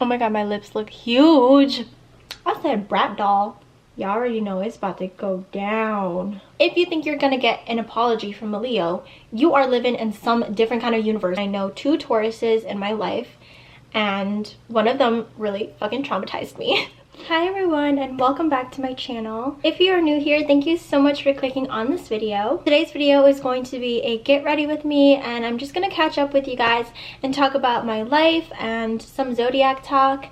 Oh my god, my lips look huge. I said brat doll. Y'all already know it's about to go down. If you think you're gonna get an apology from a Leo, you are living in some different kind of universe. I know 2 Tauruses in my life, and one of them really fucking traumatized me. Hi everyone, and welcome back to my channel. If you are new here, thank you so much for clicking on this video. Today's video is going to be a get ready with me, and I'm just gonna catch up with you guys and talk about my life and some Zodiac talk.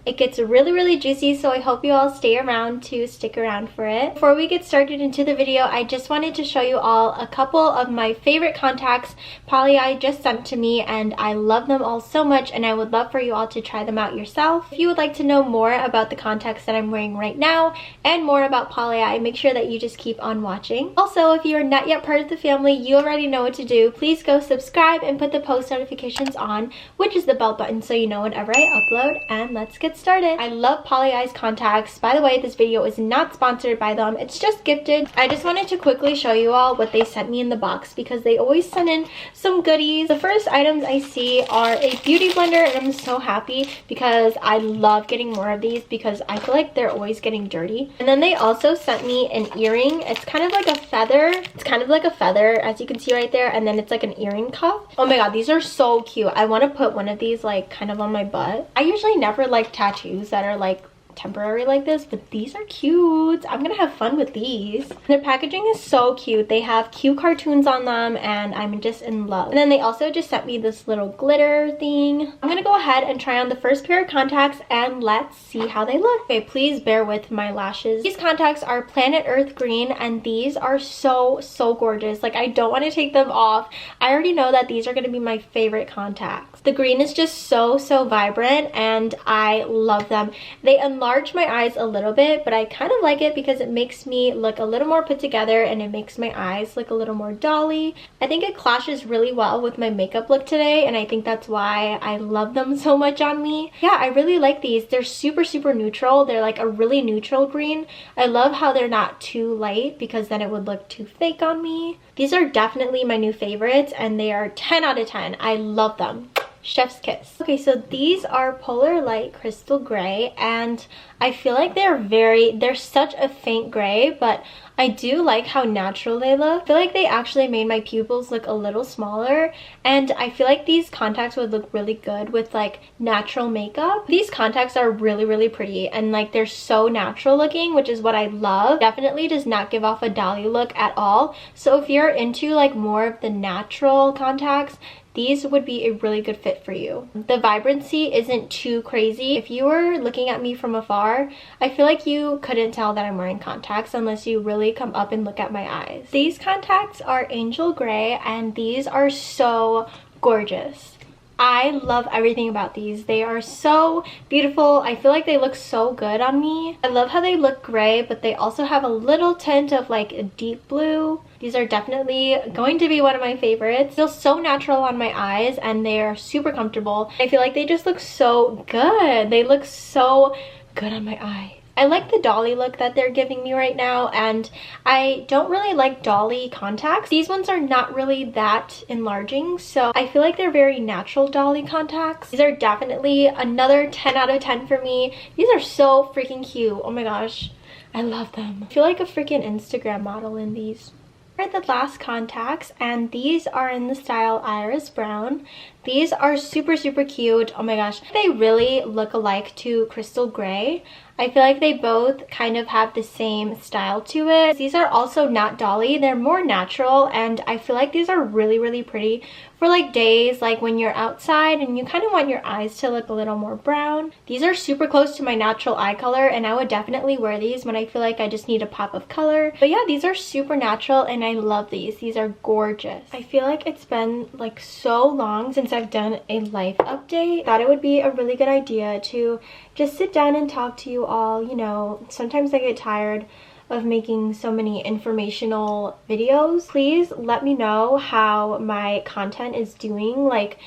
It gets really juicy, so I hope you all stay around to stick around for it. Before we get started into the video, I just wanted to show you all a couple of my favorite contacts Polleye just sent to me, and I love them all so much, and I would love for you all to try them out yourself. If you would like to know more about the contacts that I'm wearing right now and more about Polleye, make sure that you just keep on watching. Also, if you are not yet part of the family, you already know what to do. Please go subscribe and put the post notifications on, which is the bell button, so you know whenever I upload. And let's get started. I love Polleye's contacts. By the way, this video is not sponsored by them. It's just gifted. I just wanted to quickly show you all what they sent me in the box because they always send in some goodies. The first items I see are a beauty blender, and I'm so happy because I love getting more of these because I feel like they're always getting dirty. And then they also sent me an earring. It's kind of like a feather. It's kind of like a feather, as you can see right there, and then it's like an earring cuff. Oh my god, these are so cute. I want to put one of these like kind of on my butt. I usually never like tattoos that are like temporary like this, but these are cute. I'm gonna have fun with these. Their packaging is so cute. They have cute cartoons on them, and I'm just in love. And then they also just sent me this little glitter thing. I'm gonna go ahead and try on the first pair of contacts, and let's see how they look. Okay, please bear with my lashes. These contacts are Planet Earth green, and these are so gorgeous. Like, I don't want to take them off. I already know that these are gonna be my favorite contacts. The green is just so vibrant, and I love them. They enlarge my eyes a little bit, but I kind of like it because it makes me look a little more put together, and it makes my eyes look a little more dolly. I think it clashes really well with my makeup look today, and I think that's why I love them so much on me. Yeah, I really like these. They're super neutral. They're like a really neutral green. I love how they're not too light because then it would look too fake on me. These are definitely my new favorites, and they are 10 out of 10. I love them. Chef's kiss. Okay, so these are Polar Light Crystal Gray, and I feel like they're such a faint gray, but I do like how natural they look. I feel like they actually made my pupils look a little smaller, and I feel like these contacts would look really good with like natural makeup. These contacts are really pretty, and like they're so natural looking, which is what I love. Definitely does not give off a dolly look at all. So if you're into like more of the natural contacts, these would be a really good fit for you. The vibrancy isn't too crazy. If you were looking at me from afar, I feel like you couldn't tell that I'm wearing contacts unless you really come up and look at my eyes. These contacts are Angel Gray, and these are so gorgeous. I love everything about these. They are so beautiful. I feel like they look so good on me. I love how they look gray, but they also have a little tint of like a deep blue. These are definitely going to be one of my favorites. Feel so natural on my eyes, and they are super comfortable. I feel like they just look so good. They look so good on my eyes. I like the dolly look that they're giving me right now, and I don't really like dolly contacts. These ones are not really that enlarging, so I feel like they're very natural dolly contacts. These are definitely another 10 out of 10 for me. These are so freaking cute. Oh my gosh, I love them. I feel like a freaking Instagram model in these. Are the last contacts, and these are in the style Iris Brown. These are super cute. Oh my gosh, they really look alike to Crystal Gray. I feel like they both kind of have the same style to it. These are also not dolly, they're more natural, and I feel like these are really pretty for like days like when you're outside and you kind of want your eyes to look a little more brown. These are super close to my natural eye color, and I would definitely wear these when I feel like I just need a pop of color. But yeah, these are super natural, and I love these. These are gorgeous. I feel like it's been like so long since I've done a life update. I thought it would be a really good idea to just sit down and talk to you all. You know, sometimes I get tired of making so many informational videos. Please let me know how my content is doing, like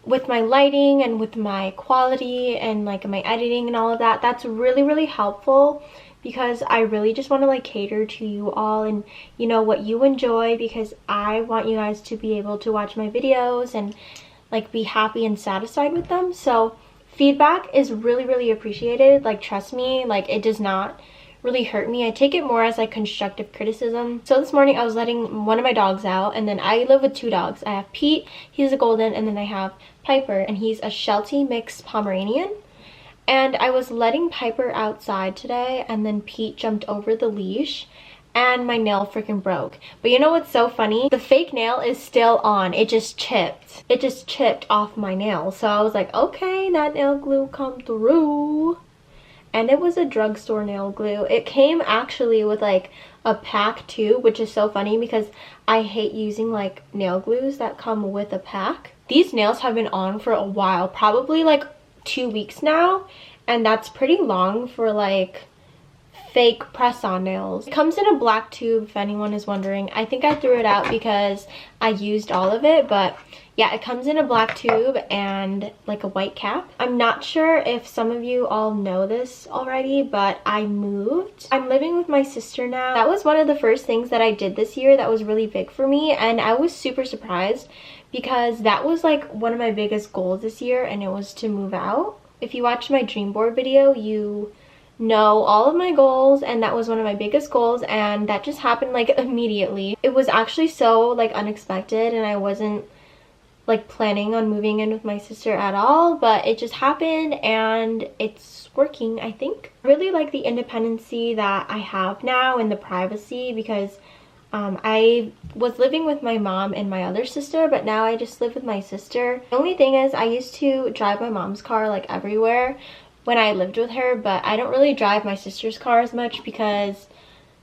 with my lighting and with my quality and like my editing and all of that. That's really helpful because I really just want to like cater to you all and you know what you enjoy, because I want you guys to be able to watch my videos and like be happy and satisfied with them. So Feedback is really appreciated. Like, trust me, like, it does not really hurt me. I take it more as like constructive criticism. So this morning I was letting one of my dogs out, and then I live with 2 dogs. I have Pete, he's a golden, and then I have Piper, and he's a Sheltie mixed Pomeranian. And I was letting Piper outside today, and then Pete jumped over the leash and my nail freaking broke. But you know what's so funny? The fake nail is still on. It just chipped. It just chipped off my nail. So I was like, okay, that nail glue come through. And it was a drugstore nail glue. It came actually with like a pack too, which is so funny because I hate using like nail glues that come with a pack. These nails have been on for a while, probably like 2 weeks now, and that's pretty long for like fake press-on nails. It comes in a black tube, if anyone is wondering. I think I threw it out because I used all of it, but yeah, it comes in a black tube and like a white cap. I'm not sure if some of you all know this already, but I moved. I'm living with my sister now. That was one of the first things that I did this year that was really big for me, and I was super surprised because that was like one of my biggest goals this year, and it was to move out. If you watched my dream board video, you know all of my goals, and that was one of my biggest goals, and that just happened like immediately. It was actually so like unexpected, and I wasn't like planning on moving in with my sister at all, but it just happened and it's working. I think I really like the independency that I have now and the privacy, because I was living with my mom and my other sister, but now I just live with my sister. The only thing is I used to drive my mom's car like everywhere when I lived with her, but I don't really drive my sister's car as much because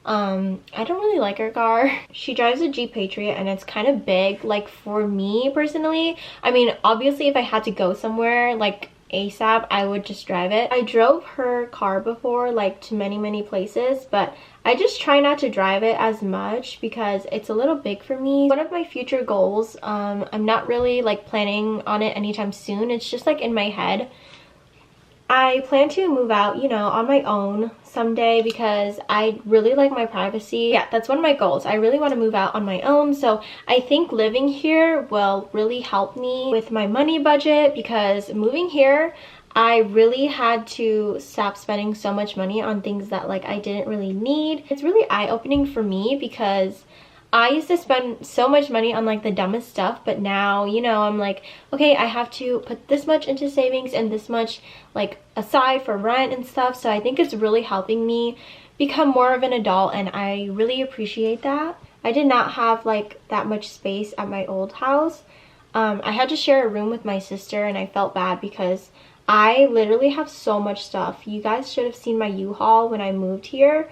I don't really like her car. She drives a Jeep Patriot and it's kind of big, like for me personally. I mean, obviously if I had to go somewhere like ASAP, I would just drive it. I drove her car before, like to many places, but I just try not to drive it as much because it's a little big for me. One of my future goals, I'm not really like planning on it anytime soon. It's just like in my head. I plan to move out, you know, on my own someday because I really like my privacy. Yeah, that's one of my goals. I really want to move out on my own. So I think living here will really help me with my money budget, because moving here, I really had to stop spending so much money on things that like I didn't really need. It's really eye-opening for me because I used to spend so much money on like the dumbest stuff, but now, you know, I'm like, okay, I have to put this much into savings and this much like aside for rent and stuff. So I think it's really helping me become more of an adult, and I really appreciate that. I did not have like that much space at my old house. I had to share a room with my sister, and I felt bad because I literally have so much stuff. You guys should have seen my U-Haul when I moved here.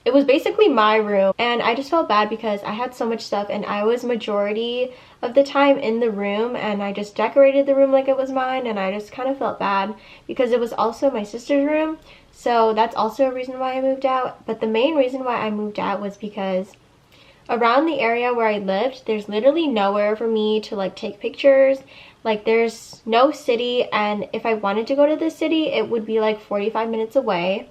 It was basically my room, and I just felt bad because I had so much stuff and I was majority of the time in the room, and I just decorated the room like it was mine, and I just kind of felt bad because it was also my sister's room. So that's also a reason why I moved out. But the main reason why I moved out was because around the area where I lived, there's literally nowhere for me to like take pictures. Like there's no city, and if I wanted to go to the city, it would be like 45 minutes away,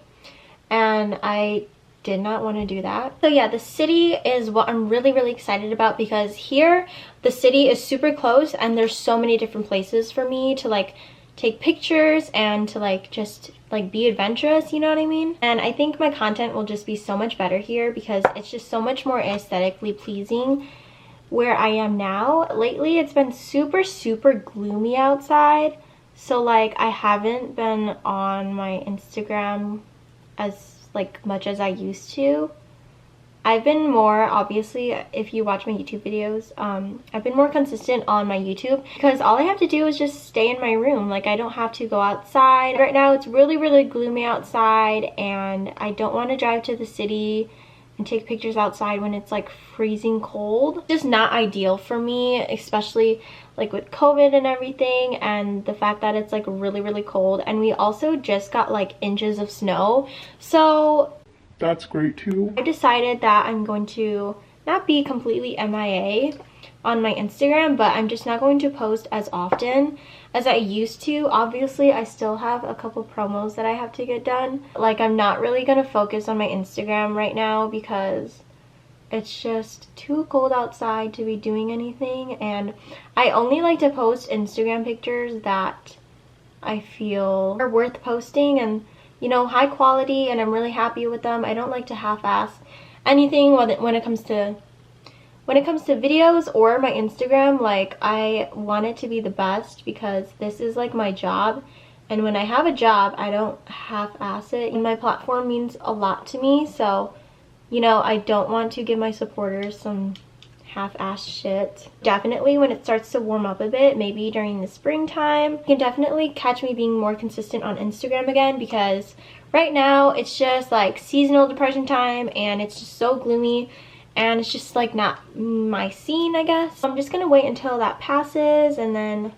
and I did not want to do that. So yeah, the city is what I'm really excited about, because here the city is super close and there's so many different places for me to like take pictures and to like just like be adventurous, you know what I mean? And I think my content will just be so much better here because it's just so much more aesthetically pleasing where I am now. Lately it's been super gloomy outside, so like I haven't been on my Instagram as like much as I used to. I've been more, obviously, if you watch my YouTube videos, I've been more consistent on my YouTube because all I have to do is just stay in my room. Like I don't have to go outside. Right now it's really gloomy outside, and I don't want to drive to the city and take pictures outside when it's like freezing cold. Just not ideal for me, especially like with COVID and everything, and the fact that it's like really cold, and we also just got like inches of snow, so that's great too. I decided that I'm going to not be completely MIA on my Instagram, but I'm just not going to post as often as I used to. Obviously I still have a couple promos that I have to get done. Like I'm not really gonna focus on my Instagram right now because it's just too cold outside to be doing anything, and I only like to post Instagram pictures that I feel are worth posting and, you know, high quality, and I'm really happy with them. I don't like to half-ass anything when it comes to videos or my Instagram. Like, I want it to be the best because this is like my job, and when I have a job, I don't half-ass it. And my platform means a lot to me, so, you know, I don't want to give my supporters some half-ass shit. Definitely when it starts to warm up a bit, maybe during the springtime, you can definitely catch me being more consistent on Instagram again, because right now it's just like seasonal depression time and it's just so gloomy and it's just like not my scene, I guess. So I'm just gonna wait until that passes, and then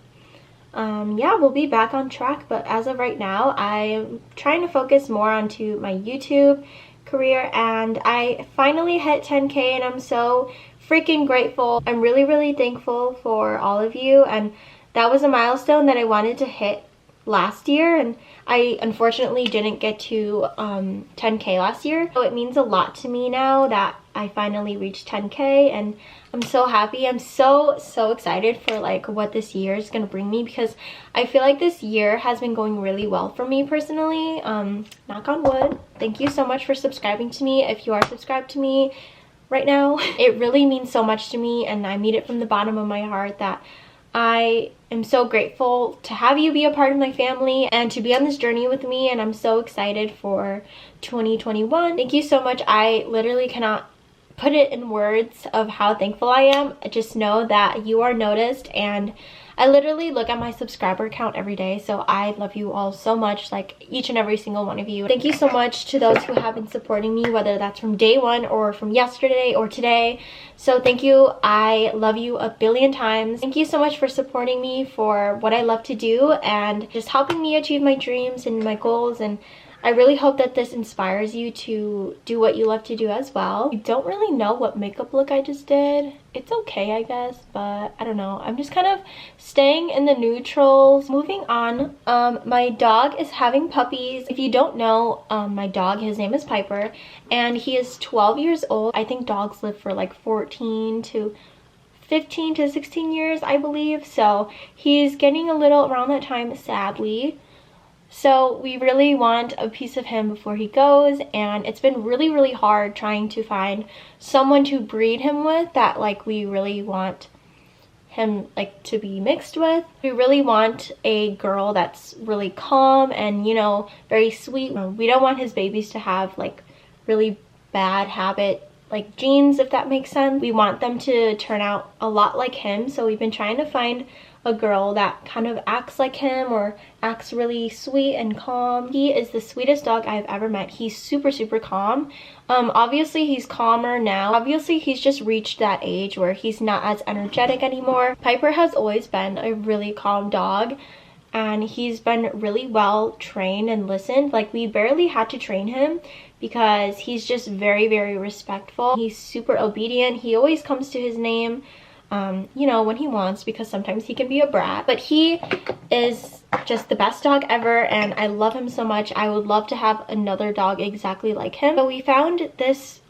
yeah, we'll be back on track. But as of right now, I'm trying to focus more onto my YouTube career, and I finally hit 10K and I'm so freaking grateful. I'm really thankful for all of you, and that was a milestone that I wanted to hit last year, and I unfortunately didn't get to 10K last year. So it means a lot to me now that I finally reached 10K, and I'm so happy. I'm so excited for like what this year is gonna bring me, because I feel like this year has been going really well for me personally. Knock on wood. Thank you so much for subscribing to me. If you are subscribed to me right now, it really means so much to me, and I mean it from the bottom of my heart that I am so grateful to have you be a part of my family and to be on this journey with me, and I'm so excited for 2021. Thank you so much. I literally cannot put it in words of how thankful I am. Just know that you are noticed, and I literally look at my subscriber count every day, so I love you all so much, like each and every single one of you. Thank you so much to those who have been supporting me, whether that's from day one or from yesterday or today. So thank you. I love you a billion times. Thank you so much for supporting me for what I love to do and just helping me achieve my dreams and my goals, and I really hope that this inspires you to do what you love to do as well. I don't really know what makeup look I just did. It's okay, I guess, but I don't know. I'm just kind of staying in the neutrals. Moving on, my dog is having puppies. If you don't know, my dog, his name is Piper, and he is 12 years old. I think dogs live for like 14 to 15 to 16 years, I believe. So he's getting a little around that time, sadly. So we really want a piece of him before he goes, and it's been really hard trying to find someone to breed him with that like we really want him like to be mixed with. We really want a girl that's really calm and, you know, very sweet. We don't want his babies to have like really bad habit like genes, if that makes sense. We want them to turn out a lot like him, so we've been trying to find a girl that kind of acts like him or acts really sweet and calm. He is the sweetest dog I've ever met. He's super calm. Obviously he's calmer now. Obviously he's just reached that age where he's not as energetic anymore. Piper has always been a really calm dog, and he's been really well trained and listened. Like, we barely had to train him because he's just very respectful. He's super obedient. He always comes to his name, you know, when he wants, because sometimes he can be a brat. But he is just the best dog ever, and I love him so much. I would love to have another dog exactly like him.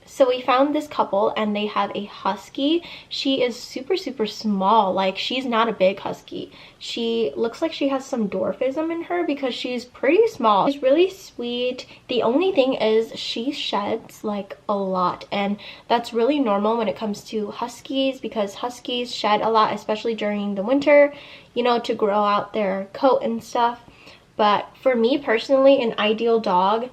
So we found this couple, and they have a husky. She is super small. Like, she's not a big husky. She looks like she has some dwarfism in her because she's pretty small. She's really sweet. The only thing is she sheds like a lot, and that's really normal when it comes to huskies, because huskies shed a lot, especially during the winter, you know, to grow out their coat and stuff. But for me personally, an ideal dog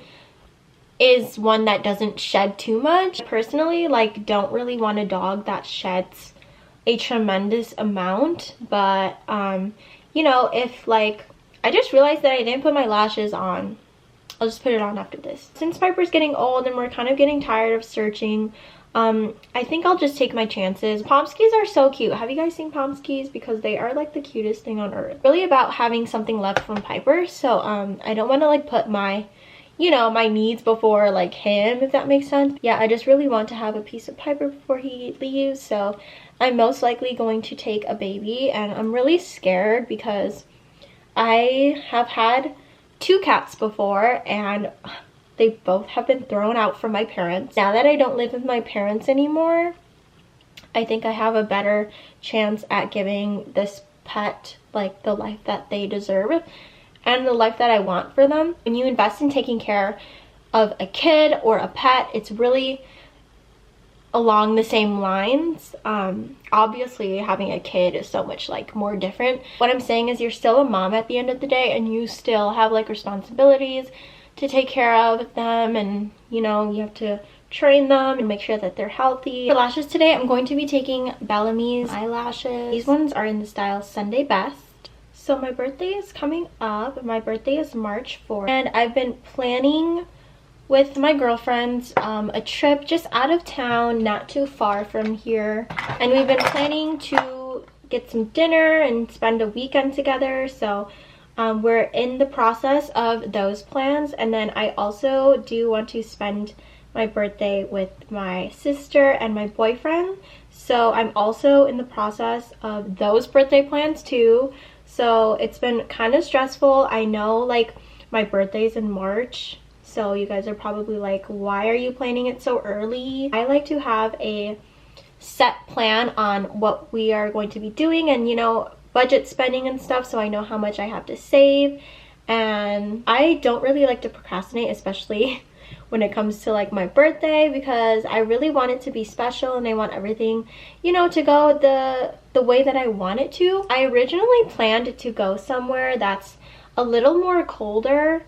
is one that doesn't shed too much. Personally, like, don't really want a dog that sheds a tremendous amount. But you know, if like, I just realized that I didn't put my lashes on. I'll just put it on after this. Since Piper's getting old and we're kind of getting tired of searching, I think I'll just take my chances. Pomskis are so cute. Have you guys seen Pomskis? Because they are like the cutest thing on earth. Really about having something left from Piper, so I don't want to like put my, you know, my needs before like him, if that makes sense. Yeah, I just really want to have a piece of Piper before he leaves, so I'm most likely going to take a baby. And I'm really scared because I have had 2 cats before, and they both have been thrown out from my parents. Now that I don't live with my parents anymore, I think I have a better chance at giving this pet like the life that they deserve. and the life that I want for them. When you invest in taking care of a kid or a pet, it's really along the same lines. Obviously having a kid is so much like more different. What I'm saying is you're still a mom at the end of the day, and you still have like responsibilities to take care of them, and you know, you have to train them and make sure that they're healthy. For lashes today, I'm going to be taking Bellamy's eyelashes. These ones are in the style Sunday Best. So my birthday is coming up. My birthday is March 4th, and I've been planning with my girlfriends a trip just out of town, not too far from here, and we've been planning to get some dinner and spend a weekend together. So we're in the process of those plans, and then I also do want to spend my birthday with my sister and my boyfriend, so I'm also in the process of those birthday plans too. So it's been kind of stressful. I know, like, my birthday's in March, so you guys are probably like, why are you planning it so early? I like to have a set plan on what we are going to be doing, and you know, budget spending and stuff, so I know how much I have to save. And I don't really like to procrastinate, especially when it comes to like my birthday, because I really want it to be special and I want everything, you know, to go the way that I want it to. I originally planned to go somewhere that's a little more colder,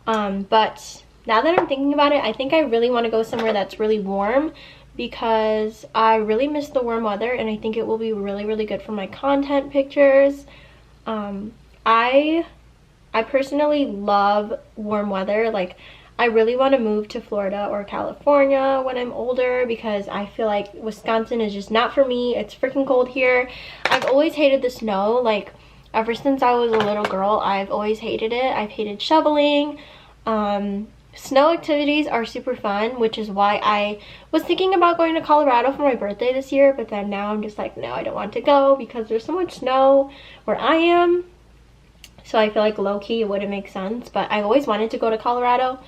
but now that I'm thinking about it, I think I really want to go somewhere that's really warm, because I really miss the warm weather, and I think it will be really, really good for my content pictures. I personally love warm weather. Like, I really want to move to Florida or California when I'm older, because I feel like Wisconsin is just not for me. It's freaking cold here. I've always hated the snow. Like, ever since I was a little girl, I've always hated it. I've hated shoveling. Snow activities are super fun, which is why I was thinking about going to Colorado for my birthday this year, but then now I'm just like, no, I don't want to go because there's so much snow where I am. So I feel like low-key it wouldn't make sense, but I always wanted to go to Colorado.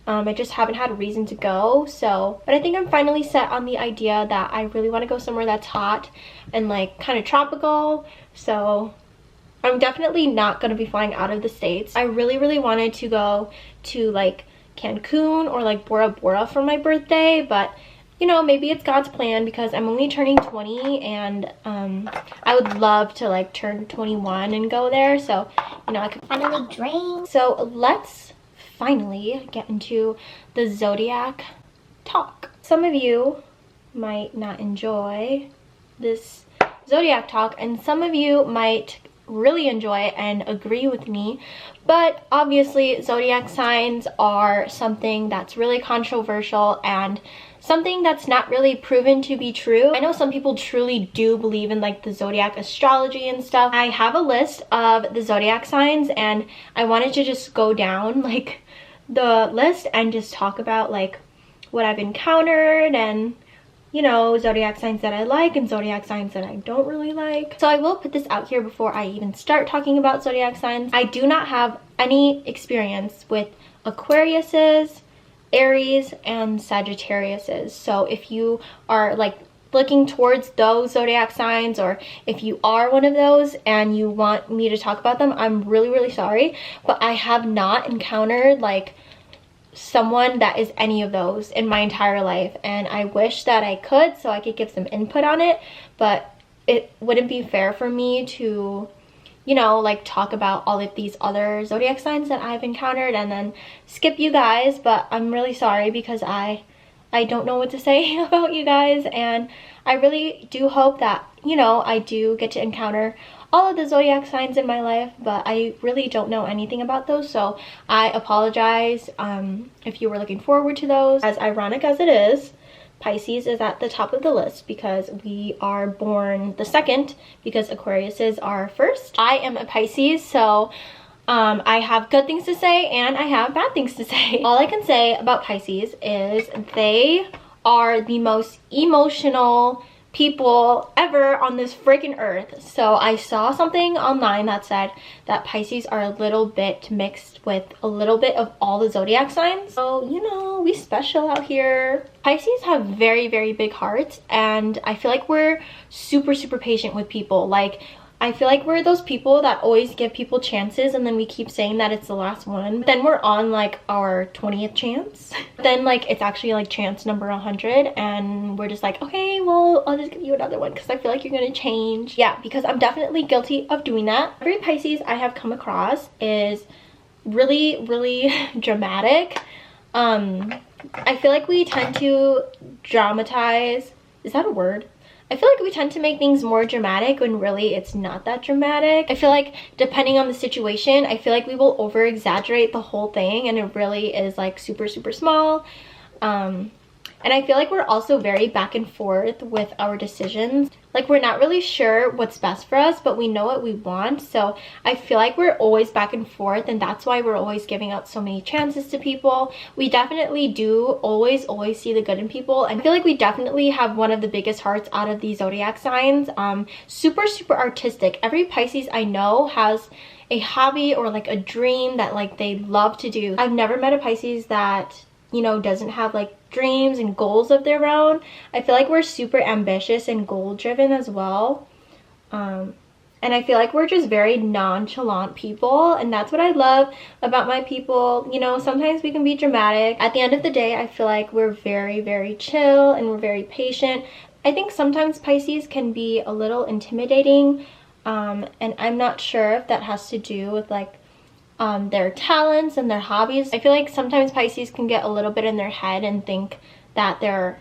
I just haven't had a reason to go. So, but I think I'm finally set on the idea that I really want to go somewhere that's hot and like kind of tropical. So I'm definitely not going to be flying out of the States. I really, really wanted to go to like Cancun or like Bora Bora for my birthday, but you know, maybe it's God's plan, because I'm only turning 20, and I would love to like turn 21 and go there, so you know, I could finally drink. So let's finally get into the Zodiac Talk. Some of you might not enjoy this Zodiac Talk, and some of you might really enjoy it and agree with me, but obviously zodiac signs are something that's really controversial and something that's not really proven to be true. I know some people truly do believe in like the zodiac astrology and stuff. I have a list of the zodiac signs, and I wanted to just go down like the list and just talk about like what I've encountered, and you know, zodiac signs that I like and zodiac signs that I don't really like. So I will put this out here before I even start talking about zodiac signs. I do not have any experience with Aquariuses, Aries, and Sagittariuses. So if you are like looking towards those zodiac signs, or if you are one of those and you want me to talk about them, I'm really, really sorry, but I have not encountered like someone that is any of those in my entire life, and I wish that I could, so I could give some input on it, but it wouldn't be fair for me to, you know, like talk about all of these other zodiac signs that I've encountered and then skip you guys. But I'm really sorry, because I don't know what to say about you guys, and I really do hope that, you know, I do get to encounter all of the zodiac signs in my life, but I really don't know anything about those, so I apologize if you were looking forward to those. As ironic as it is, Pisces is at the top of the list because we are born the second, because Aquariuses are first. I am a Pisces, so I have good things to say and I have bad things to say. All I can say about Pisces is they are the most emotional people ever on this freaking earth. So I saw something online that said that Pisces are a little bit mixed with a little bit of all the zodiac signs. So, you know, we special out here. Pisces have very, very big hearts, and I feel like we're super, super patient with people. Like, I feel like we're those people that always give people chances and then we keep saying that it's the last one. Then we're on like our 20th chance. Then like it's actually like chance number 100 and we're just like, okay, well, I'll just give you another one because I feel like you're gonna change. Yeah, because I'm definitely guilty of doing that. Every Pisces I have come across is really dramatic. I feel like we tend to dramatize. Is that a word? I feel like we tend to make things more dramatic when really it's not that dramatic. I feel like depending on the situation, I feel like we will over exaggerate the whole thing and it really is like super small. And I feel like we're also very back and forth with our decisions. Like we're not really sure what's best for us, but we know what we want. So I feel like we're always back and forth, and that's why we're always giving out so many chances to people. We definitely do always see the good in people. I feel like we definitely have one of the biggest hearts out of these zodiac signs. Super artistic. Every Pisces I know has a hobby or like a dream that like they love to do. I've never met a Pisces that, you know, doesn't have like dreams and goals of their own. I feel like we're super ambitious and goal driven as well. And I feel like we're just very nonchalant people, and that's what I love about my people. You know, sometimes we can be dramatic. At the end of the day, I feel like we're very chill and we're very patient. I think sometimes Pisces can be a little intimidating, and I'm not sure if that has to do with like their talents and their hobbies. I feel like sometimes Pisces can get a little bit in their head and think that they're,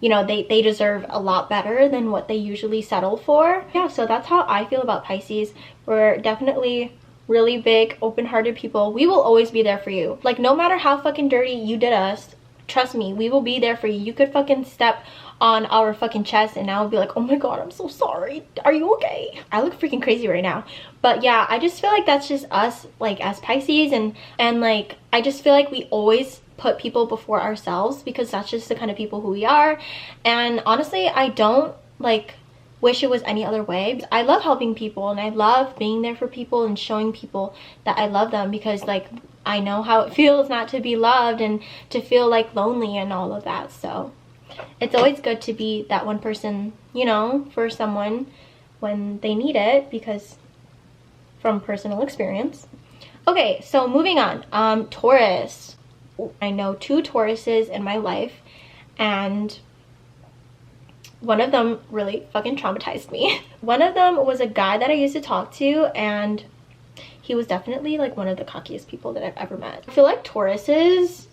you know, they deserve a lot better than what they usually settle for. Yeah, so that's how I feel about Pisces. We're definitely really big, open-hearted people. We will always be there for you. Like, no matter how fucking dirty you did us, trust me, we will be there for you. You could fucking step on our fucking chest and I would be like, oh my god, I'm so sorry, are you okay? I look freaking crazy right now. But yeah, I just feel like that's just us, like as Pisces, and like I just feel like we always put people before ourselves because that's just the kind of people who we are. And honestly, I don't like wish it was any other way. I love helping people and I love being there for people and showing people that I love them, because like I know how it feels not to be loved and to feel like lonely and all of that. So it's always good to be that one person, you know, for someone when they need it, because from personal experience. Okay, so moving on. Taurus. I know 2 Tauruses in my life, and one of them really fucking traumatized me. One of them was a guy that I used to talk to, and he was definitely like one of the cockiest people that I've ever met. I feel like Tauruses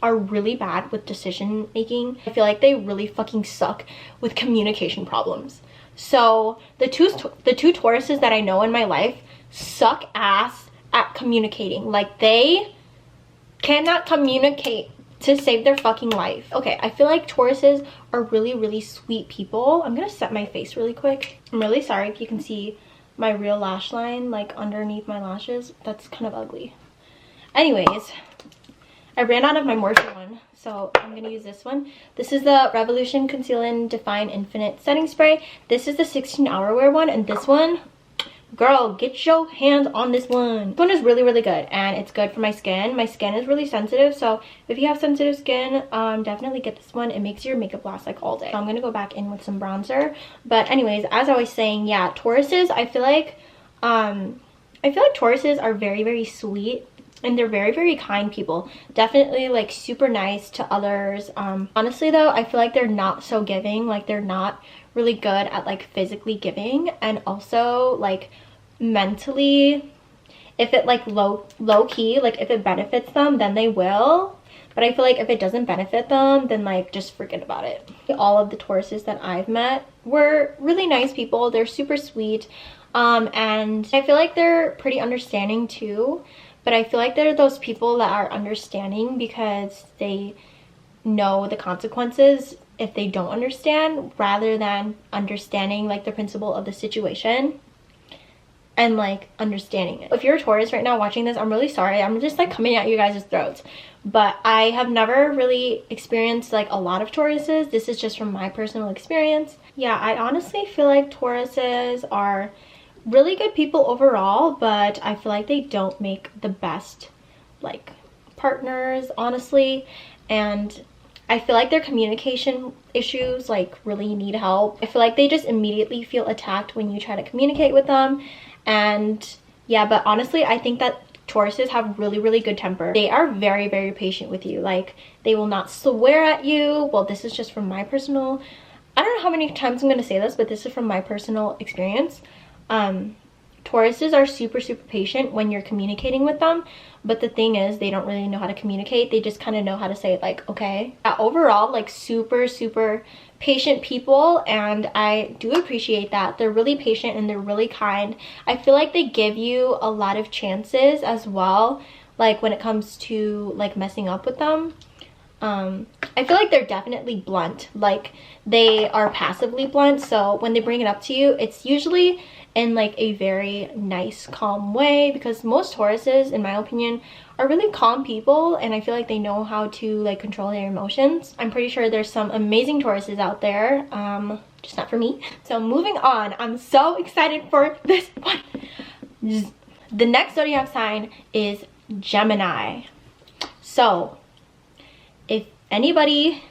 are really bad with decision making. I feel like they really fucking suck with communication problems. So the two Tauruses that I know in my life suck ass at communicating. Like they cannot communicate to save their fucking life. Okay, I feel like Tauruses are really sweet people. I'm gonna set my face really quick. I'm really sorry if you can see my real lash line like underneath my lashes. That's kind of ugly. Anyways, I ran out of my Morphe one, so I'm gonna use this one. This is the Revolution Conceal and Define Infinite Setting Spray. This is the 16-hour wear one, and this one, girl, get your hands on this one. This one is really good, and it's good for my skin. My skin is really sensitive, so if you have sensitive skin, definitely get this one. It makes your makeup last like all day. So I'm gonna go back in with some bronzer. But anyways, as I was saying, yeah, Tauruses, I feel like Tauruses are very sweet. And they're very kind people. Definitely like super nice to others. Honestly though, I feel like they're not so giving. Like they're not really good at like physically giving, and also like mentally, if it like low key, like if it benefits them, then they will. But I feel like if it doesn't benefit them, then like just forget about it. All of the Tauruses that I've met were really nice people. They're super sweet, and I feel like they're pretty understanding too. But I feel like they're those people that are understanding because they know the consequences if they don't understand, rather than understanding like the principle of the situation and like understanding it. If you're a Taurus right now watching this, I'm really sorry. I'm just like coming at you guys' throats. But I have never really experienced like a lot of Tauruses. This is just from my personal experience. Yeah, I honestly feel like Tauruses are really good people overall, but I feel like they don't make the best like partners, honestly. And I feel like their communication issues like really need help. I feel like they just immediately feel attacked when you try to communicate with them. And yeah, but honestly, I think that Tauruses have really good temper. They are very patient with you. Like, they will not swear at you. Well, this is just from my personal, I don't know how many times I'm going to say this, but this is from my personal experience. Tauruses are super patient when you're communicating with them, but the thing is, they don't really know how to communicate. They just kind of know how to say like, okay. Overall, like super patient people, and I do appreciate that. They're really patient and they're really kind. I feel like they give you a lot of chances as well, like when it comes to like messing up with them. I feel like they're definitely blunt. Like, they are passively blunt, so when they bring it up to you, it's usually in like a very nice, calm way, because most Tauruses, in my opinion, are really calm people, and I feel like they know how to like control their emotions. I'm pretty sure there's some amazing Tauruses out there, just not for me. So moving on, I'm so excited for this one. The next zodiac sign is Gemini. So if anybody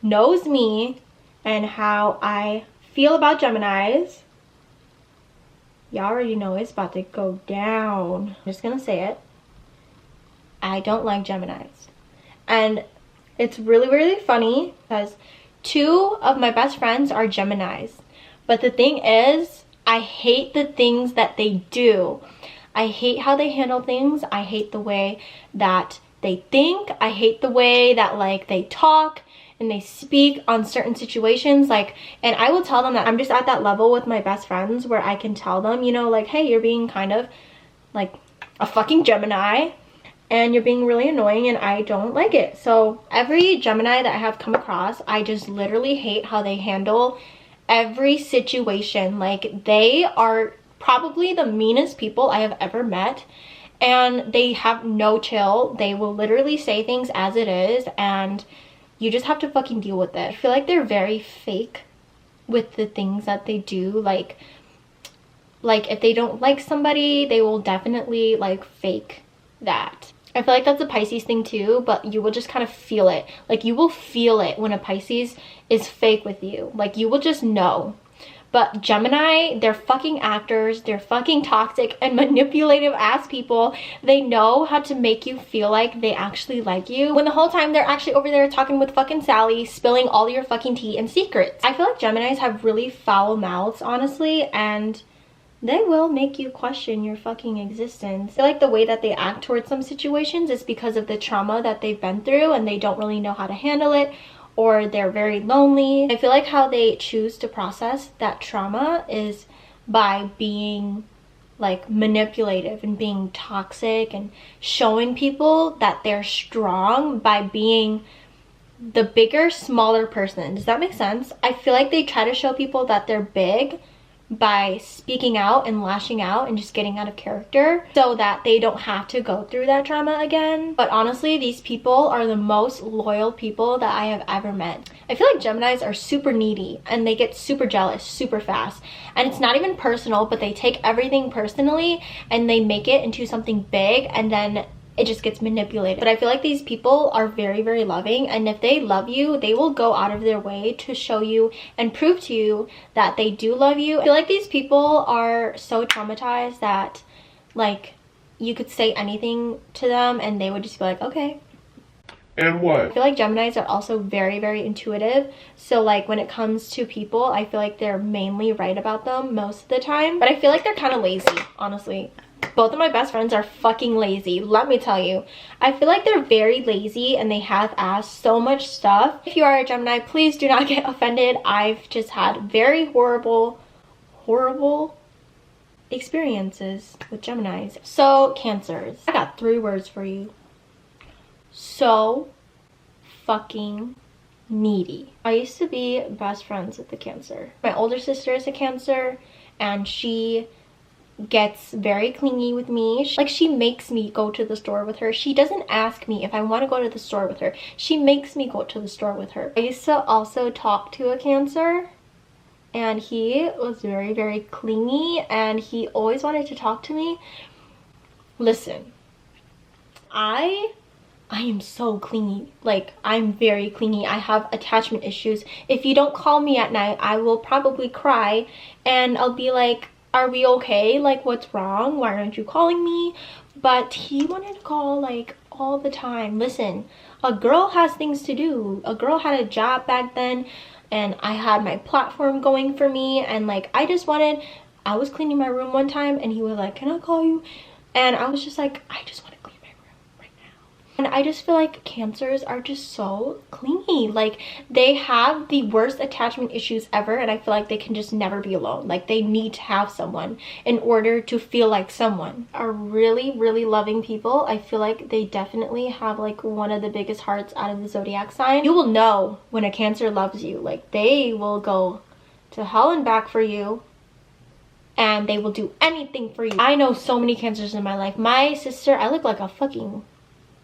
knows me and how I feel about Geminis, y'all already know it's about to go down. I'm just gonna say it. I don't like Geminis. And it's really funny because 2 of my best friends are Geminis. But the thing is, I hate the things that they do. I hate how they handle things. I hate the way that they think. I hate the way that like they talk and they speak on certain situations. Like, and I will tell them that I'm just at that level with my best friends where I can tell them, you know, like, hey, you're being kind of like a fucking Gemini and you're being really annoying and I don't like it. So every Gemini that I have come across, I just literally hate how they handle every situation. Like, they are probably the meanest people I have ever met. And they have no chill. They will literally say things as it is, and you just have to fucking deal with it. I feel like they're very fake with the things that they do. Like if they don't like somebody, they will definitely like fake that. I feel like that's a Pisces thing too, but you will just kind of feel it. Like, you will feel it when a Pisces is fake with you. Like, you will just know. But Gemini, they're fucking actors. They're fucking toxic and manipulative ass people. They know how to make you feel like they actually like you, when the whole time they're actually over there talking with fucking Sally, spilling all your fucking tea and secrets. I feel like Geminis have really foul mouths, honestly, and they will make you question your fucking existence. I feel like the way that they act towards some situations is because of the trauma that they've been through and they don't really know how to handle it, or they're very lonely. I feel like how they choose to process that trauma is by being like manipulative and being toxic and showing people that they're strong by being the bigger, smaller person. Does that make sense? I feel like they try to show people that they're big by speaking out and lashing out and just getting out of character so that they don't have to go through that trauma again. But honestly, these people are the most loyal people that I have ever met. I feel like Geminis are super needy and they get super jealous super fast. And it's not even personal, but they take everything personally and they make it into something big, and then it just gets manipulated. But I feel like these people are very loving, and if they love you, they will go out of their way to show you and prove to you that they do love you. I feel like these people are so traumatized that like you could say anything to them and they would just be like, okay. And what? I feel like Geminis are also very intuitive. So like when it comes to people, I feel like they're mainly right about them most of the time. But I feel like they're kind of lazy, honestly. Both of my best friends are fucking lazy, let me tell you. I feel like they're very lazy and they have asked so much stuff. If you are a Gemini, please do not get offended. I've just had very horrible experiences with Geminis. So, Cancers. I got 3 words for you. So fucking needy. I used to be best friends with the Cancer. My older sister is a Cancer and she gets very clingy with me. Like, she makes me go to the store with her. She doesn't ask me if I want to go to the store with her. She makes me go to the store with her. I used to also talk to a Cancer and he was very clingy and he always wanted to talk to me. Listen, I I am so clingy. Like, I'm very clingy. I have attachment issues. If you don't call me at night, I will probably cry and I'll be like, are we okay? Like, what's wrong? Why aren't you calling me? But he wanted to call like all the time. Listen, a girl has things to do. A girl had a job back then and I had my platform going for me, and like I was cleaning my room one time and he was like, can I call you? And I was just like, I just want to clean my room right now. And I just feel like Cancers are just so clingy. Like, they have the worst attachment issues ever, and I feel like they can just never be alone. Like, they need to have someone in order to feel like someone. Are really, really loving people. I feel like they definitely have like one of the biggest hearts out of the zodiac sign. You will know when a Cancer loves you. Like, they will go to hell and back for you, and they will do anything for you. I know so many Cancers in my life. My sister, I look like a fucking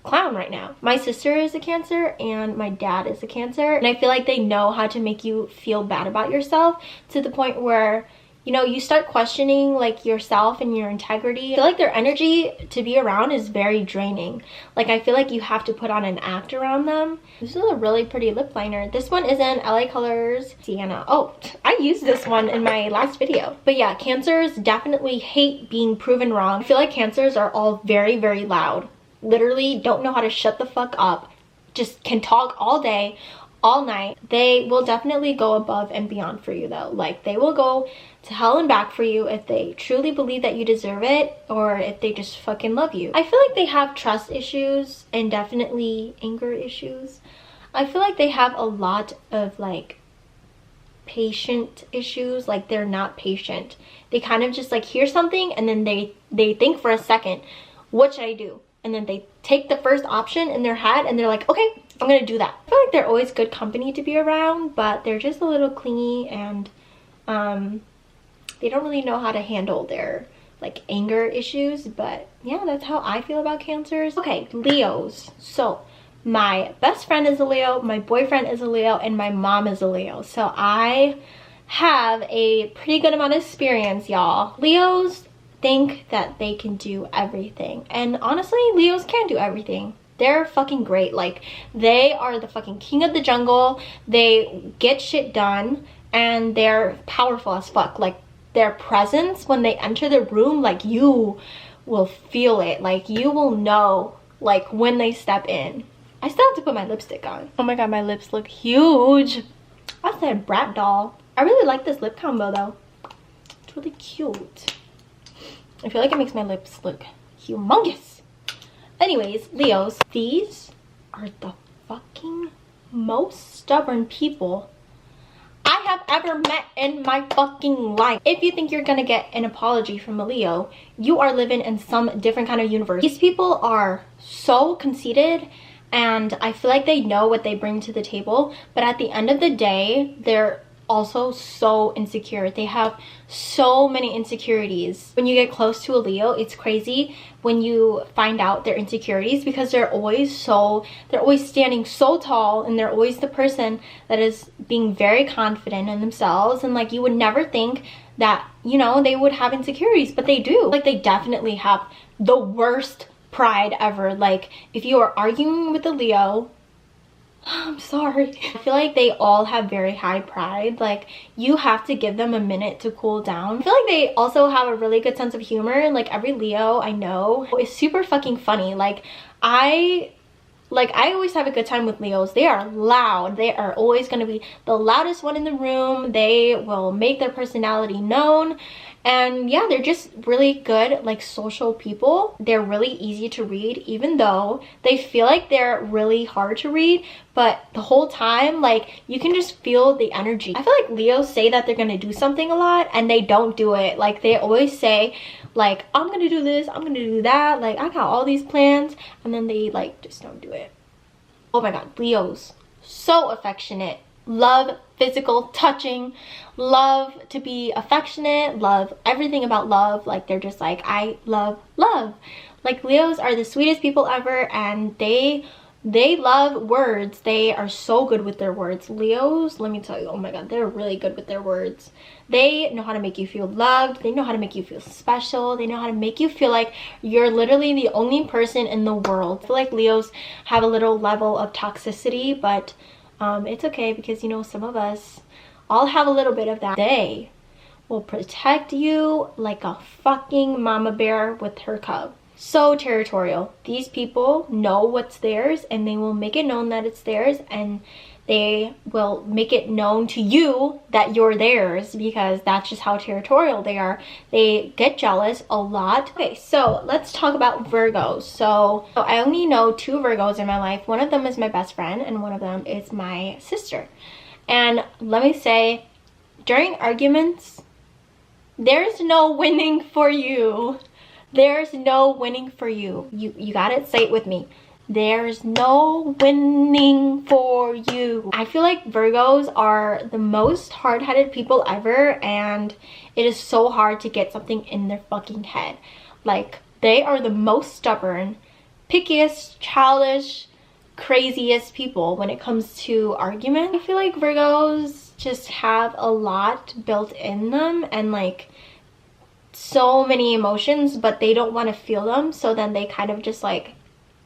clown right now. My sister is a Cancer and my dad is a Cancer, and I feel like they know how to make you feel bad about yourself to the point where, you know, you start questioning like yourself and your integrity. I feel like their energy to be around is very draining. Like, I feel like you have to put on an act around them. This is a really pretty lip liner. This one is in LA Colors Sienna. Oh, I used this one in my last video. But yeah, Cancers definitely hate being proven wrong. I feel like Cancers are all very, very loud. Literally don't know how to shut the fuck up. Just can talk all day, all night. They will definitely go above and beyond for you though. Like, they will go to hell and back for you if they truly believe that you deserve it, or if they just fucking love you. I feel like they have trust issues and definitely anger issues. I feel like they have a lot of like patient issues. Like, they're not patient. They kind of just like hear something and then they think for a second, what should I do? And then they take the first option in their head and they're like, okay, I'm gonna do that. I feel like they're always good company to be around, but they're just a little clingy, and they don't really know how to handle their like anger issues. But yeah, that's how I feel about Cancers. Okay, Leos. So my best friend is a Leo, my boyfriend is a Leo, and my mom is a Leo. So I have a pretty good amount of experience, y'all. Leos think that they can do everything, and honestly, Leos can do everything. They're fucking great. Like, they are the fucking king of the jungle. They get shit done, and they're powerful as fuck. Like, their presence when they enter the room, like, you will feel it. Like, you will know like when they step in. I still have to put my lipstick on. Oh my god, my lips look huge. I said brat doll. I really like this lip combo though. It's really cute. I feel like it makes my lips look humongous. Anyways, Leos, these are the fucking most stubborn people I have ever met in my fucking life. If you think you're gonna get an apology from a Leo, you are living in some different kind of universe. These people are so conceited, and I feel like they know what they bring to the table, but at the end of the day, they're also so insecure. They have so many insecurities. When you get close to a Leo, it's crazy when you find out their insecurities, because they're always standing so tall, and they're always the person that is being very confident in themselves, and like you would never think that, you know, they would have insecurities, but they do. Like, they definitely have the worst pride ever. Like, if you are arguing with a Leo, I'm sorry. I feel like they all have very high pride. Like, you have to give them a minute to cool down. I feel like they also have a really good sense of humor. Like, every Leo I know is super fucking funny. I always have a good time with Leos. They are loud. They are always going to be the loudest one in the room. They will make their personality known. And yeah, they're just really good, like, social people. They're really easy to read, even though they feel like they're really hard to read. But the whole time, like, you can just feel the energy. I feel like Leos say that they're gonna do something a lot, and they don't do it. Like, they always say, like, I'm gonna do this, I'm gonna do that. Like, I got all these plans, and then they, like, just don't do it. Oh my god, Leos. So affectionate. Love physical touching, love to be affectionate, love everything about love. Like, they're just like, I love love. Like, Leos are the sweetest people ever, and they They love words. They are so good with their words. Leos, let me tell you, oh my god, they're really good with their words. They know how to make you feel loved. They know how to make you feel special. They know how to make you feel like you're literally the only person in the world. I feel like Leos have a little level of toxicity, but it's okay, because you know, some of us all have a little bit of that. They will protect you like a fucking mama bear with her cub. So territorial. These people know what's theirs, and they will make it known that it's theirs, and they will make it known to you that you're theirs, because that's just how territorial they are. They get jealous a lot. Okay, so let's talk about Virgos. So I only know 2 Virgos in my life. One of them is my best friend, and one of them is my sister. And let me say, during arguments, there's no winning for you. There's no winning for you. You gotta say it with me. There's no winning for you. I feel like Virgos are the most hard-headed people ever, and it is so hard to get something in their fucking head. Like, they are the most stubborn, pickiest, childish, craziest people when it comes to argument. I feel like Virgos just have a lot built in them, and like so many emotions, but they don't want to feel them, so then they kind of just like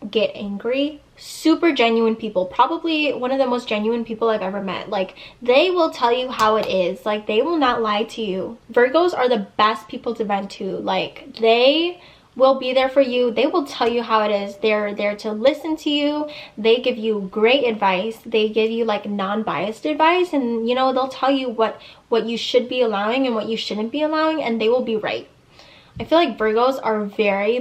get angry. Super genuine people, probably one of the most genuine people I've ever met. Like, they will tell you how it is. Like, they will not lie to you. Virgos are the best people to vent to. Like, they will be there for you. They will tell you how it is. They're there to listen to you. They give you great advice. They give you like non-biased advice, and you know, they'll tell you what you should be allowing and what you shouldn't be allowing, and they will be right. I feel like Virgos are very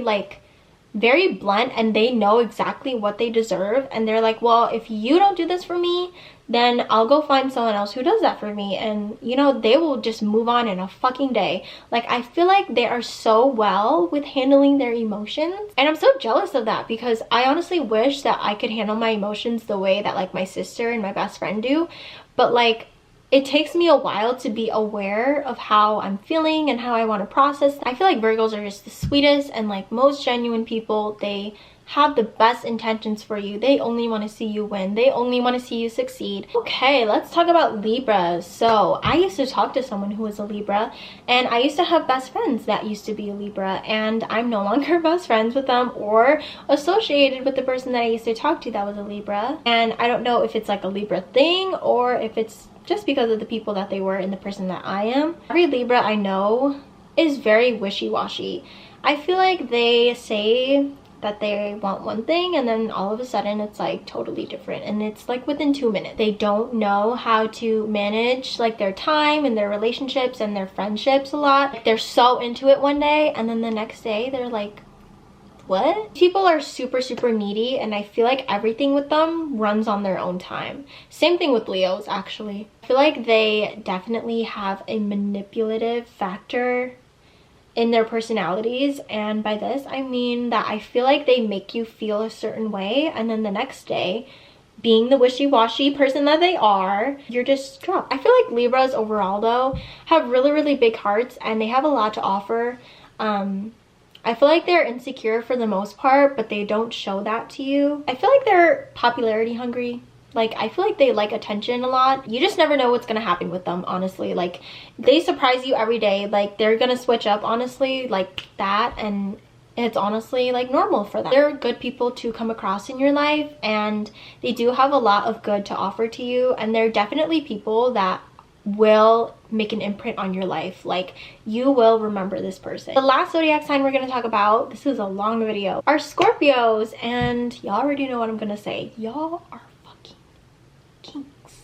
blunt, and they know exactly what they deserve, and they're like, well, if you don't do this for me, then I'll go find someone else who does that for me. And you know, they will just move on in a fucking day. Like, I feel like they are so well with handling their emotions, and I'm so jealous of that, because I honestly wish that I could handle my emotions the way that like my sister and my best friend do. But like, it takes me a while to be aware of how I'm feeling and how I want to process. I feel like Virgos are just the sweetest and like most genuine people. They have the best intentions for you. They only want to see you win. They only want to see you succeed. Okay, let's talk about Libras. So I used to talk to someone who was a Libra, and I used to have best friends that used to be a Libra, and I'm no longer best friends with them or associated with the person that I used to talk to that was a Libra. And I don't know if it's like a Libra thing or if it's just because of the people that they were and the person that I am. Every Libra I know is very wishy-washy. I feel like they say that they want one thing, and then all of a sudden it's like totally different, and it's like within 2 minutes. They don't know how to manage like their time and their relationships and their friendships a lot. Like, they're so into it one day, and then the next day they're like, what? People are super needy, and I feel like everything with them runs on their own time. Same thing with Leos, actually. I feel like they definitely have a manipulative factor in their personalities, and by this I mean that I feel like they make you feel a certain way, and then the next day, being the wishy-washy person that they are, you're just dropped. I feel like Libras overall though have really big hearts, and they have a lot to offer. I feel like they're insecure for the most part, but they don't show that to you. I feel like they're popularity hungry. Like, I feel like they like attention a lot. You just never know what's gonna happen with them, honestly. Like, they surprise you every day. Like, they're gonna switch up, honestly, like that, and it's honestly like normal for them. They're good people to come across in your life, and they do have a lot of good to offer to you, and they're definitely people that will make an imprint on your life. Like, you will remember this person. The last zodiac sign we're going to talk about, this is a long video, are Scorpios, and y'all already know what I'm going to say. Y'all are fucking kinks.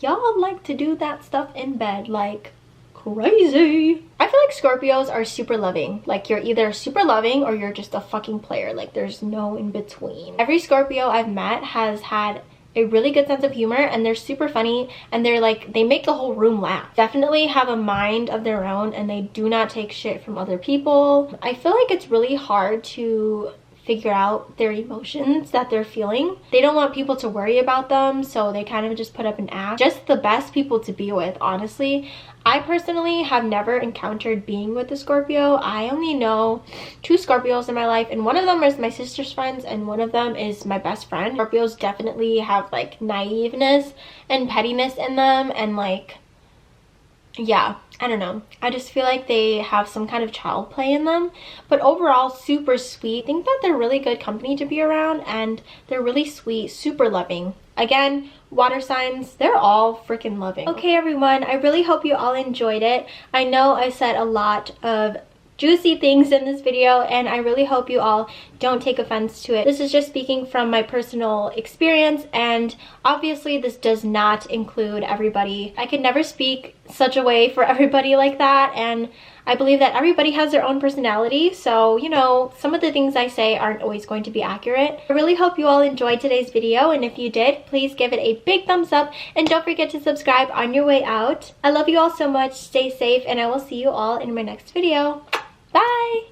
Y'all like to do that stuff in bed like crazy. I feel like Scorpios are super loving. Like, you're either super loving or you're just a fucking player. Like, there's no in between. Every Scorpio I've met has had a really good sense of humor, and they're super funny, and they're like, they make the whole room laugh. Definitely have a mind of their own, and they do not take shit from other people. I feel like it's really hard to figure out their emotions that they're feeling. They don't want people to worry about them, so they kind of just put up an act. Just the best people to be with, honestly. I personally have never encountered being with a Scorpio. I only know 2 Scorpios in my life, and one of them is my sister's friends and one of them is my best friend. Scorpios definitely have like naiveness and pettiness in them, and like, yeah, I don't know. I just feel like they have some kind of child play in them, but overall super sweet. I think that they're really good company to be around, and they're really sweet, super loving. Again, water signs, they're all freaking loving. Okay everyone, I really hope you all enjoyed it. I know I said a lot of juicy things in this video, and I really hope you all don't take offense to it. This is just speaking from my personal experience, and obviously this does not include everybody. I could never speak such a way for everybody like that, and I believe that everybody has their own personality, so you know, some of the things I say aren't always going to be accurate. I really hope you all enjoyed today's video, and if you did, please give it a big thumbs up and don't forget to subscribe on your way out. I love you all so much, stay safe, and I will see you all in my next video. Bye!